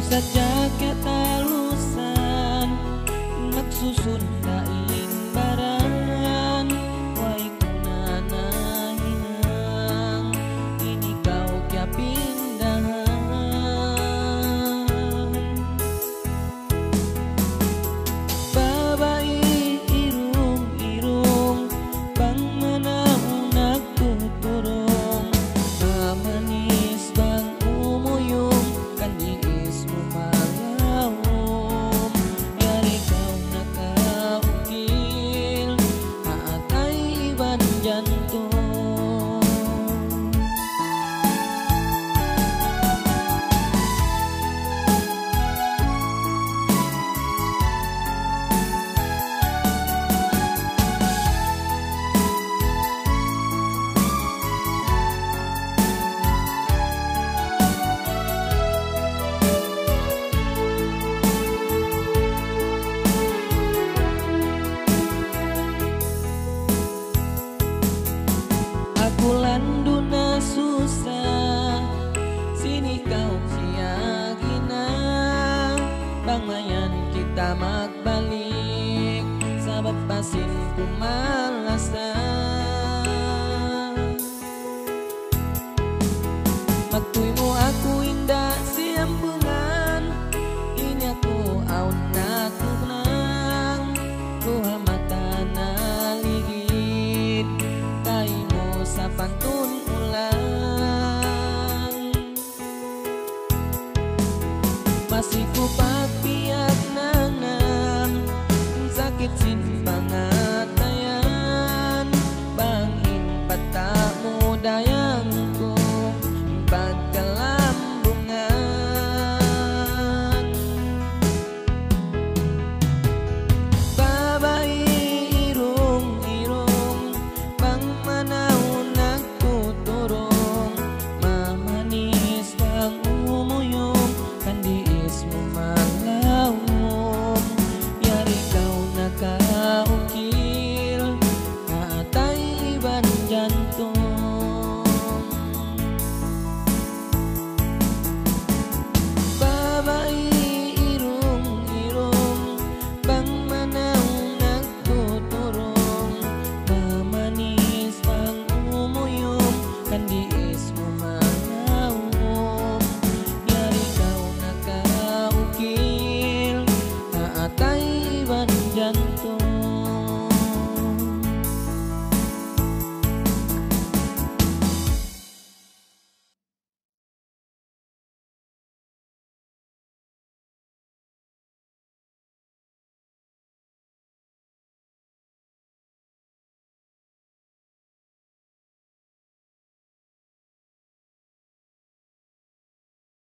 saja ketalusan maksusun kain baran wai kunana hinang ini kau kya pindahan babai irung-irung bang manaunak tuturong manis bang umuyong kaniis mumangawom yari kau nakaukil haatay iban jantung Kulanduna susah sini kau siagina bangmayan kita magbalik sabab pasin kumalasa magtuy mo aku indah siambungan ini aku aun natugnang luha mata naligid tayo sa pantun ulan masih ku